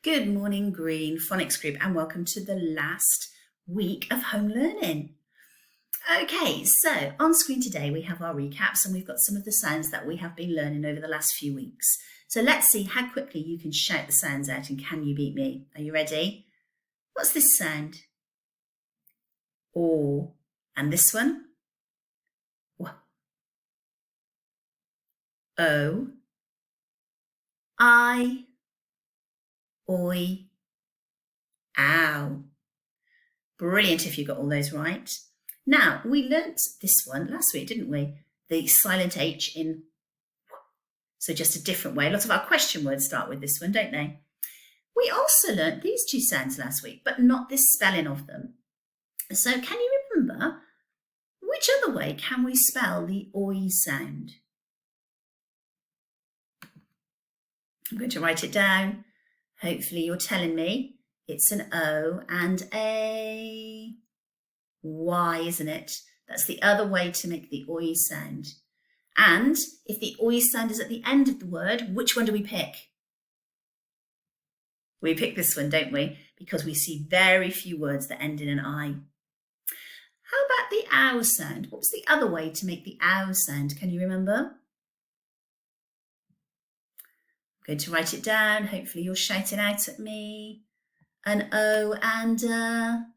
Good morning, Green Phonics Group, and welcome to the last week of home learning. Okay, so on screen today we have our recaps and we've got some of the sounds that we have been learning over the last few weeks. So let's see how quickly you can shout the sounds out and can you beat me? Are you ready? What's this sound? O. And this one? O. I. Oi. Ow. Brilliant if you got all those right. Now, we learnt this one last week, didn't we? The silent H in so just a different way. Lots of our question words start with this one, don't they? We also learnt these two sounds last week, but not this spelling of them. So can you remember which other way can we spell the oi sound? I'm going to write it down. Hopefully you're telling me. It's an O and a Y, isn't it? That's the other way to make the oi sound. And if the oi sound is at the end of the word, which one do we pick? We pick this one, don't we? Because we see very few words that end in an I. How about the ow sound? What was the other way to make the ow sound? Can you remember? I'm going to write it down. Hopefully you're shouting out at me. An O and a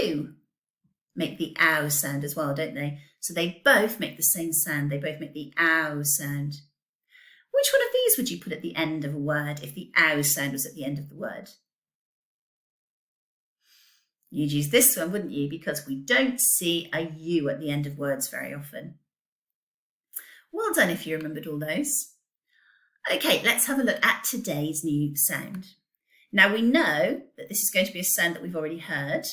U make the ow sound as well, don't they? So they both make the same sound. They both make the ow sound. Which one of these would you put at the end of a word if the ow sound was at the end of the word? You'd use this one, wouldn't you? Because we don't see a U at the end of words very often. Well done if you remembered all those. Okay, let's have a look at today's new sound. Now we know that this is going to be a sound that we've already heard,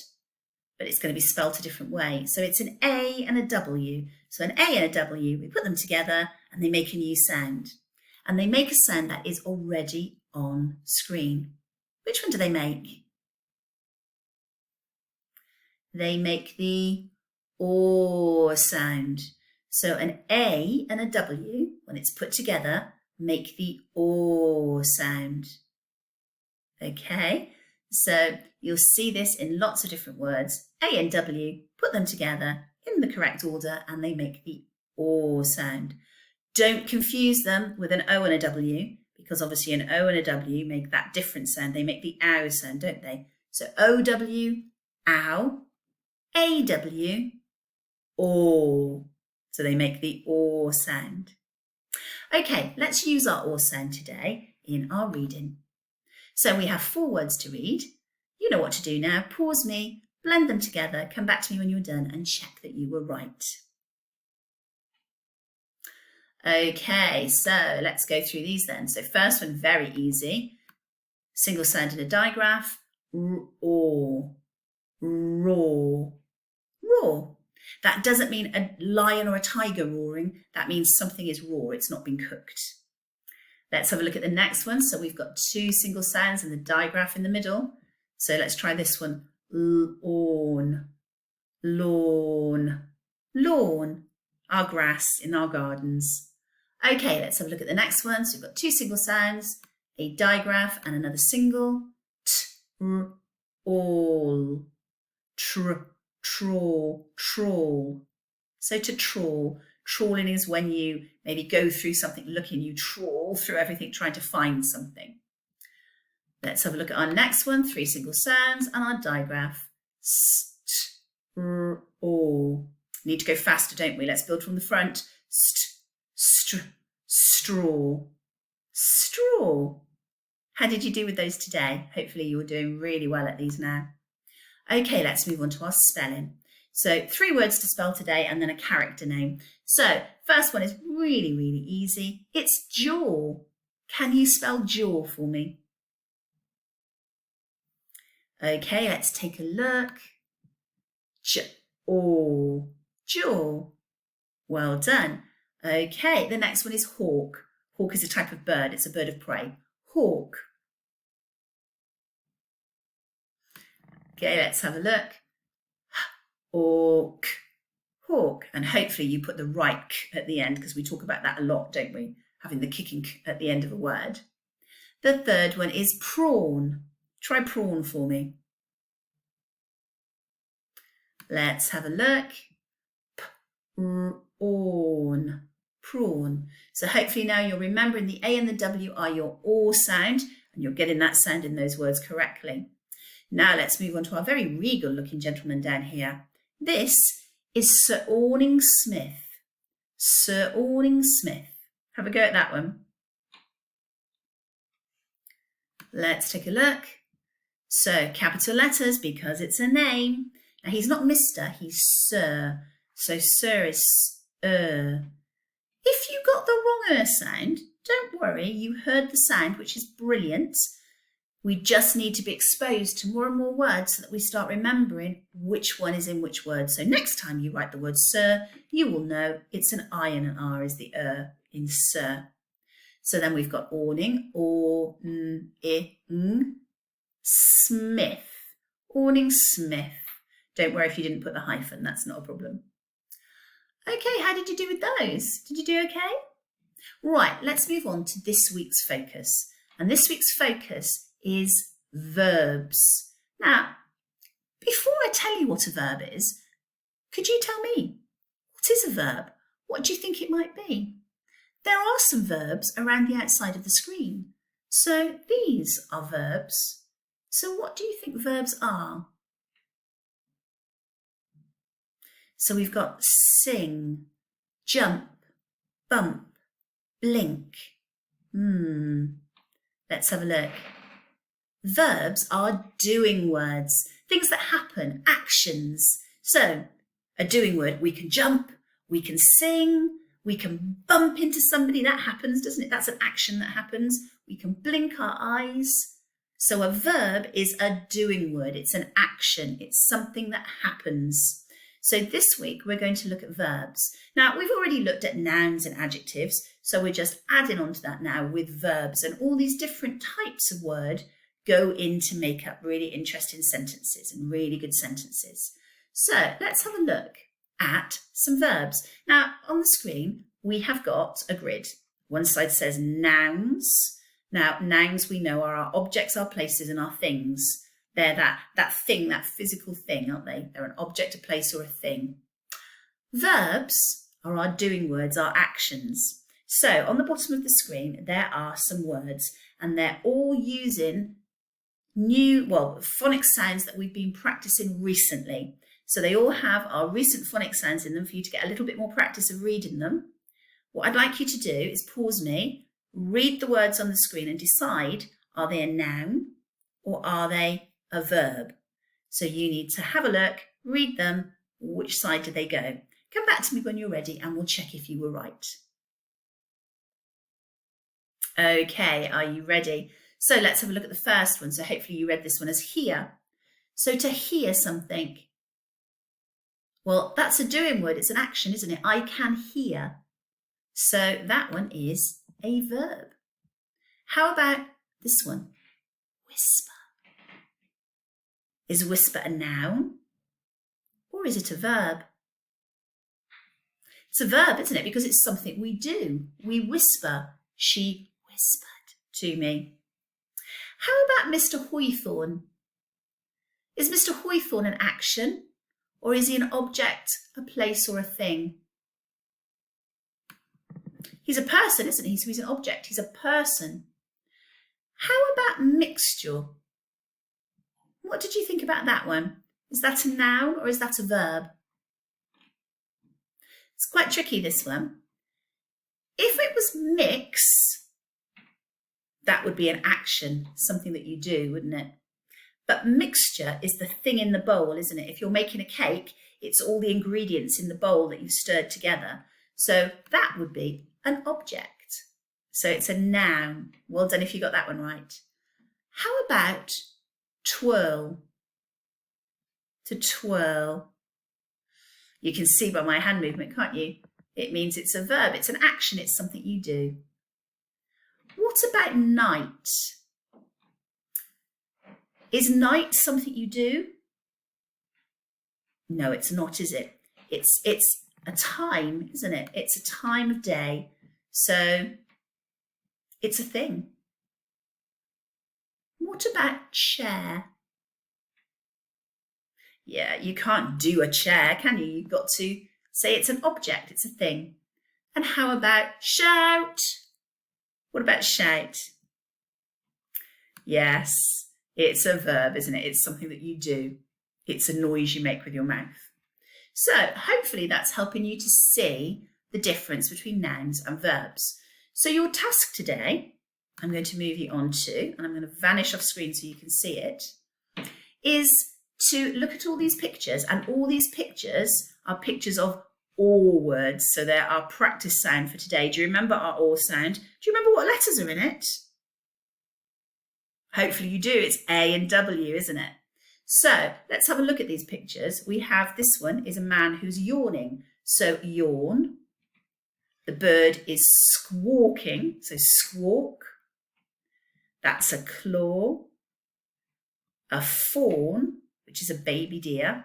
but it's going to be spelt a different way. So it's an A and a W. So an A and a W, we put them together and they make a new sound. And they make a sound that is already on screen. Which one do they make? They make the O sound. So an A and a W, when it's put together, make the O sound. Okay, so you'll see this in lots of different words. A and W, put them together in the correct order and they make the O sound. Don't confuse them with an O and a W because obviously an O and a W make that different sound. They make the ow sound, don't they? So O-W, ow, A-W, O. So they make the O sound. Okay, let's use our O sound today in our reading. So we have 4 words to read. You know what to do now. Pause me, blend them together, come back to me when you're done and check that you were right. Okay, so let's go through these then. So first one, very easy. Single sound in a digraph. Roar, roar, roar. That doesn't mean a lion or a tiger roaring. That means something is raw. It's not been cooked. Let's have a look at the next one. So we've got 2 single sounds and the digraph in the middle. So let's try this one. Lawn, lawn, lawn. Our grass in our gardens. Okay, let's have a look at the next one. So we've got 2 single sounds, a digraph and another single. All, trawl, trawl. So to trawl. Trawling is when you maybe go through something looking, you trawl through everything trying to find something. Let's have a look at our next one, 3 single sounds and our digraph. All. Need to go faster, don't we? Let's build from the front. Straw, straw. How did you do with those today? Hopefully you're doing really well at these now. Okay, let's move on to our spelling. So 3 words to spell today and then a character name. So first one is really, really easy. It's jaw. Can you spell jaw for me? Okay, let's take a look. Jaw, jaw. Well done. Okay, the next one is hawk. Hawk is a type of bird. It's a bird of prey. Hawk. Okay, let's have a look. Hawk, hawk. And hopefully you put the right k at the end because we talk about that a lot, don't we? Having the kicking k at the end of a word. The third one is prawn. Try prawn for me. Let's have a look. Prawn. Prawn. So hopefully now you're remembering the A and the W are your or sound, and you're getting that sound in those words correctly. Now let's move on to our very regal looking gentleman down here. This is Sir Orning Smith. Sir Orning Smith. Have a go at that one. Let's take a look. So capital letters because it's a name. Now he's not Mr, he's Sir. So Sir is If you got the wrong sound, don't worry, you heard the sound, which is brilliant. We just need to be exposed to more and more words so that we start remembering which one is in which word. So next time you write the word sir, you will know it's an I and an R is the in sir. So then we've got awning, or, Smith, Awning Smith. Don't worry if you didn't put the hyphen, that's not a problem. Okay, how did you do with those? Did you do okay? Right, let's move on to this week's focus. And this week's focus is verbs. Now, before I tell you what a verb is, could you tell me, what is a verb? What do you think it might be? There are some verbs around the outside of the screen. So these are verbs. So what do you think verbs are? So we've got sing, jump, bump, blink. Let's have a look. Verbs are doing words, things that happen, actions. So a doing word, we can jump, we can sing, we can bump into somebody, that happens, doesn't it? That's an action that happens. We can blink our eyes. So a verb is a doing word, it's an action, it's something that happens. So this week we're going to look at verbs. Now we've already looked at nouns and adjectives, so we're just adding on to that now with verbs, and all these different types of word go in to make up really interesting sentences and really good sentences. So let's have a look at some verbs. Now on the screen we have got a grid. One side says nouns. Now nouns we know are our objects, our places and our things. They're that thing, that physical thing, aren't they? They're an object, a place or a thing. Verbs are our doing words, our actions. So on the bottom of the screen, there are some words and they're all using phonics sounds that we've been practicing recently. So they all have our recent phonics sounds in them for you to get a little bit more practice of reading them. What I'd like you to do is pause me, read the words on the screen and decide, are they a noun or are they a verb? So you need to have a look, read them, which side do they go? Come back to me when you're ready and we'll check if you were right. Okay, are you ready? So let's have a look at the first one. So hopefully you read this one as hear. So to hear something, well, that's a doing word, it's an action, isn't it? I can hear. So that one is a verb. How about this one? Whisper. Is whisper a noun or is it a verb? It's a verb, isn't it? Because it's something we do. We whisper. She whispered to me. How about Mr. Hawthorne? Is Mr. Hawthorne an action or is he an object, a place or a thing? He's a person, isn't he? So he's an object. He's a person. How about mixture? What did you think about that one? Is that a noun or is that a verb? It's quite tricky, this one. If it was mix, that would be an action, something that you do, wouldn't it? But mixture is the thing in the bowl, isn't it? If you're making a cake, it's all the ingredients in the bowl that you've stirred together. So that would be an object. So it's a noun. Well done if you got that one right. How about twirl? To twirl. You can see by my hand movement, can't you? It means it's a verb. It's an action. It's something you do. What about night? Is night something you do? No, it's not, is it? It's a time, isn't it? It's a time of day. So it's a thing. What about chair? Yeah, you can't do a chair, can you? You've got to say it's an object, it's a thing. And how about shout? What about shout? Yes, it's a verb, isn't it? It's something that you do. It's a noise you make with your mouth. So hopefully that's helping you to see the difference between nouns and verbs. So your task today, I'm going to move you on to, and I'm going to vanish off screen so you can see it, is to look at all these pictures, and all these pictures are pictures of or words. So they're our practice sound for today. Do you remember our or sound? Do you remember what letters are in it? Hopefully you do. It's A and W, isn't it? So let's have a look at these pictures. We have this one is a man who's yawning. So yawn. The bird is squawking. So squawk. That's a claw. A fawn, which is a baby deer.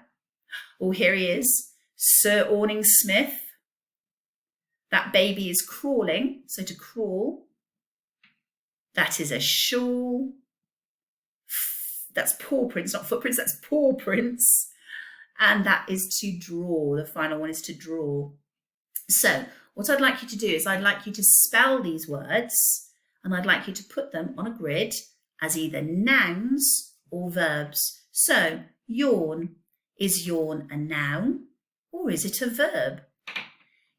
Oh, here he is, Sir Awning Smith. That baby is crawling, so to crawl. That is a shawl. That's paw prints, not footprints, that's paw prints. And that is to draw. The final one is to draw. So what I'd like you to do is I'd like you to spell these words, and I'd like you to put them on a grid as either nouns or verbs. So yawn, is yawn a noun or is it a verb?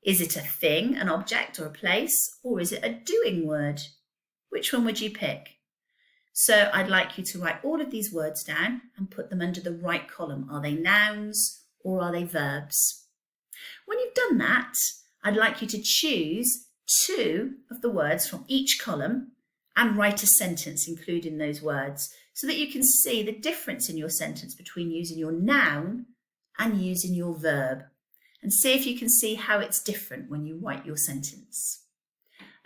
Is it a thing, an object or a place, or is it a doing word? Which one would you pick? So I'd like you to write all of these words down and put them under the right column. Are they nouns or are they verbs? When you've done that, I'd like you to choose 2 of the words from each column and write a sentence including those words so that you can see the difference in your sentence between using your noun and using your verb, and see if you can see how it's different when you write your sentence.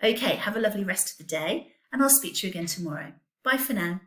Okay, have a lovely rest of the day, and I'll speak to you again tomorrow. Bye for now.